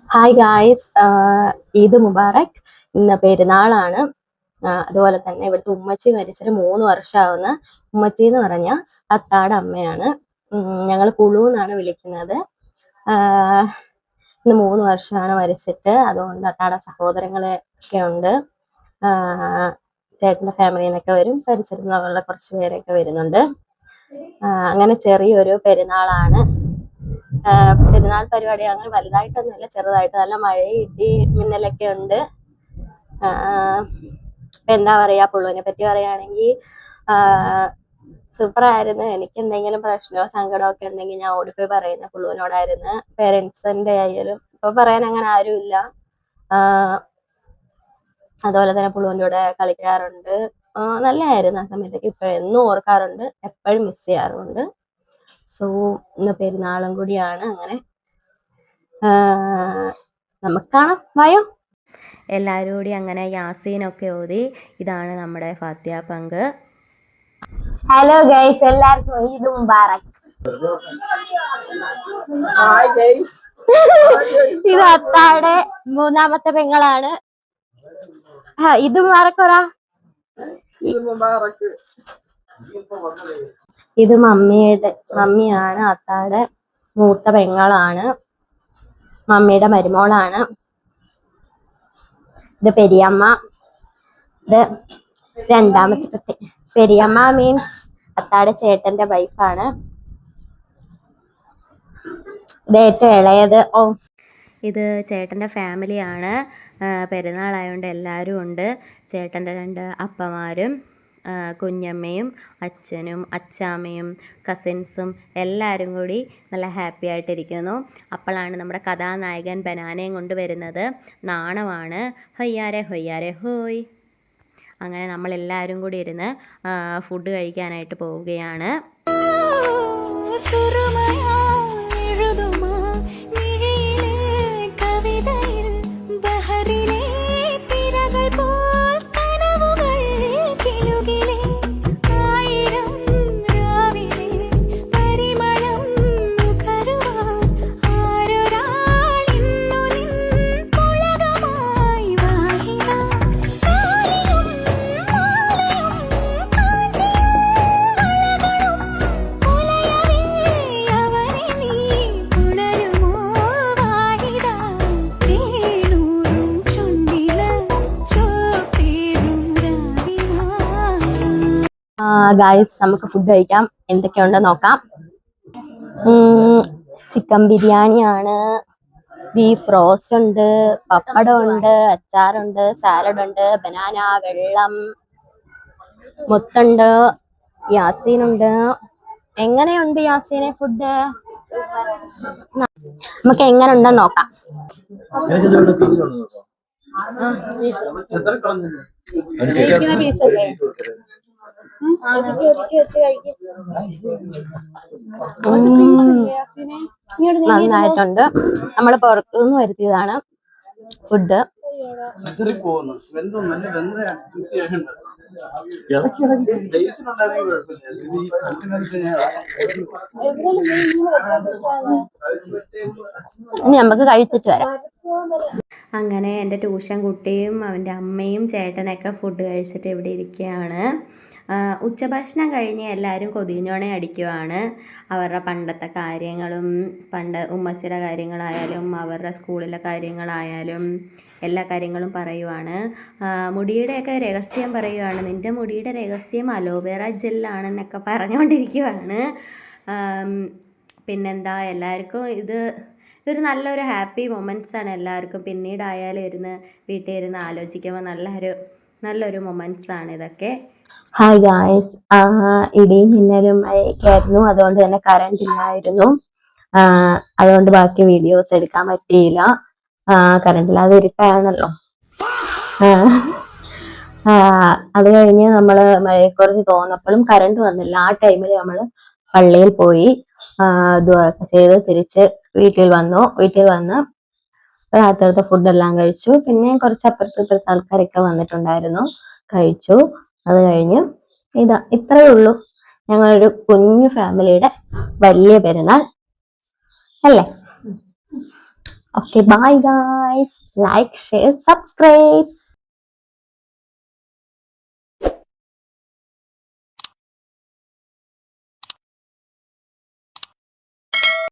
Hi guys, Eid Mubarak. ഇന്ന് പെരുന്നാളാണ്. അതുപോലെ തന്നെ ഇവിടുത്തെ ഉമ്മച്ചി മരിച്ചിട്ട് 3 വർഷമാവുന്ന ഉമ്മച്ചി എന്ന് പറഞ്ഞ അത്താടെ അമ്മയാണ്. ഞങ്ങൾ കുളു എന്നാണ് വിളിക്കുന്നത്. ഇന്ന് 3 വർഷമാണ് മരിച്ചിട്ട്. അതുകൊണ്ട് അത്താടെ സഹോദരങ്ങളെ ഒക്കെ ഉണ്ട്. ചേട്ടൻ്റെ ഫാമിലിയിൽ നിന്നൊക്കെ വരും, പരിസരത്ത് നിന്നുള്ള കുറച്ച് പേരൊക്കെ വരുന്നുണ്ട്. അങ്ങനെ ചെറിയൊരു പെരുന്നാളാണ്. പെരുന്നാൾ പരിപാടി അങ്ങനെ വലുതായിട്ടൊന്നുമില്ല, ചെറുതായിട്ട് നല്ല മഴയും ഇടി മിന്നലൊക്കെ ഉണ്ട്. എന്താ പറയാ, പുള്ളുവിനെ പറ്റി പറയുകയാണെങ്കിൽ സൂപ്പർ ആയിരുന്നു. എനിക്ക് എന്തെങ്കിലും പ്രശ്നമോ സങ്കടമോ ഒക്കെ ഉണ്ടെങ്കിൽ ഞാൻ ഓടിപ്പോയി പറയുന്ന പുള്ളുവിനോടായിരുന്നു. പേരൻസിന്റെ ആയാലും ഇപ്പൊ പറയാൻ അങ്ങനെ ആരും ഇല്ല. അതുപോലെ തന്നെ പുള്ളുവിൻ്റെ കൂടെ കളിക്കാറുണ്ട്. നല്ലതായിരുന്നു ആ സമയത്തൊക്കെ. ഇപ്പോഴെന്നും ഓർക്കാറുണ്ട്, എപ്പോഴും മിസ് ചെയ്യാറുണ്ട്. സോ ഇന്ന് പെരുന്നാളും കൂടിയാണ്. അങ്ങനെ നമുക്ക് കാണാം, വായോ. എല്ലാവരും കൂടി അങ്ങനെ യാസീനൊക്കെ ഓതി. ഇതാണ് നമ്മുടെ ഫാത്തിഹ പങ്ക്. ഹലോ ഗൈസ്, എല്ലാവർക്കും ഈദ് മുബാറക്. ഇത് അത്താടെ 3ാമത്തെ പെങ്ങളാണ്. ഇത് മുബാറക്. ഇത് മമ്മിയാണ്. അത്താടെ മൂത്ത പെങ്ങളാണ്, മമ്മിയുടെ മരുമോളാണ്. ഇത് പെരിയമ്മ. ഇത് 2ാമത്തെ കുട്ടി. പെരിയമ്മ മീൻസ് അത്താടെ ചേട്ടന്റെ വൈഫാണ്. ഇത് ഏറ്റവും ഇളയത്. ഇത് ചേട്ടൻ്റെ ഫാമിലിയാണ്. പെരുന്നാളായതുകൊണ്ട് എല്ലാവരും ഉണ്ട്. ചേട്ടൻ്റെ 2 അപ്പമാരും കുഞ്ഞമ്മയും അച്ഛനും അച്ചാമ്മയും കസിൻസും എല്ലാവരും കൂടി നല്ല ഹാപ്പി ആയിട്ടിരിക്കുന്നു. അപ്പോഴാണ് നമ്മുടെ കഥാനായകൻ ബനാനയും കൊണ്ട് വരുന്നത്. നാണമാണ്. ഹൊയ്യാരെ ഹൊയ്യാരെ ഹോയ്. അങ്ങനെ നമ്മളെല്ലാവരും കൂടി ഇരുന്ന് ഫുഡ് കഴിക്കാനായിട്ട് പോവുകയാണ്. ഗായ്സ്, നമുക്ക് ഫുഡ് കഴിക്കാം. എന്തൊക്കെയുണ്ടെന്ന് നോക്കാം. ചിക്കൻ ബിരിയാണിയാണ്, ബീഫ് റോസ്റ്റ് ഉണ്ട്, പപ്പടം ഉണ്ട്, അച്ചാറുണ്ട്, സാലഡ് ഉണ്ട്, ബനാന, വെള്ളം, മുത്തുണ്ട്, യാസീനുണ്ട്. എങ്ങനെയുണ്ട് യാസീനെ ഫുഡ്? നമുക്ക് എങ്ങനെ ഉണ്ടെന്ന് നോക്കാം. നന്നായിട്ടുണ്ട്. നമ്മള് പുറത്തുനിന്ന് വരുത്തിയതാണ് ഫുഡ്. ഇനി നമുക്ക് കഴിച്ചിട്ട് വരാം. അങ്ങനെ എൻ്റെ ട്യൂഷൻ കുട്ടിയും അവൻ്റെ അമ്മയും ചേട്ടനൊക്കെ ഫുഡ് കഴിച്ചിട്ട് ഇവിടെ ഇരിക്കുകയാണ്. ഉച്ചഭക്ഷണം കഴിഞ്ഞ് എല്ലാവരും കൊതിഞ്ഞോണെ അടിക്കുവാണ്. അവരുടെ പണ്ടത്തെ കാര്യങ്ങളും പണ്ട് ഉമ്മച്ചിയുടെ കാര്യങ്ങളായാലും അവരുടെ സ്കൂളിലെ കാര്യങ്ങളായാലും എല്ലാ കാര്യങ്ങളും പറയുവാണ്. മുടിയുടെയൊക്കെ രഹസ്യം പറയുവാണ്. നിൻ്റെ മുടിയുടെ രഹസ്യം അലോവേറ ജെല്ലാണെന്നൊക്കെ പറഞ്ഞുകൊണ്ടിരിക്കുവാണ്. പിന്നെന്താ, എല്ലാവർക്കും ഇതൊരു നല്ലൊരു ഹാപ്പി മൊമെൻറ്റ്സാണ് എല്ലാവർക്കും. പിന്നീടായാലും വീട്ടിൽ ഇരുന്ന് ആലോചിക്കുമ്പോൾ നല്ലൊരു മൊമെൻറ്റ്സാണ് ഇതൊക്കെ. ഹായ് ഗായ്സ്, ഇടിയും മിന്നലും ഒക്കെ ആയിരുന്നു. അതുകൊണ്ട് തന്നെ കറണ്ട് ഇല്ലായിരുന്നു. അതുകൊണ്ട് ബാക്കി വീഡിയോസ് എടുക്കാൻ പറ്റിയില്ല. കറണ്ട് ഇല്ലാതെ ഇരുട്ടാണല്ലോ. അത് കഴിഞ്ഞ് നമ്മള് മഴയെക്കുറിച്ച് തോന്നപ്പോഴും കറണ്ട് വന്നില്ല. ആ ടൈമിൽ നമ്മള് പള്ളിയിൽ പോയി ദുആ ചെയ്ത് തിരിച്ച് വീട്ടിൽ വന്ന് രാത്രിത്തെ ഫുഡെല്ലാം കഴിച്ചു. പിന്നെ കുറച്ച് അപ്പുറത്തെ ആൾക്കാരൊക്കെ വന്നിട്ടുണ്ടായിരുന്നു, കഴിച്ചു. അത് കഴിഞ്ഞ് ഇത്രയേ ഉള്ളൂ ഞങ്ങളൊരു കുഞ്ഞു ഫാമിലിയുടെ വലിയ പെരുന്നാൾ അല്ലേ. Okay, bye guys. Like, share, subscribe.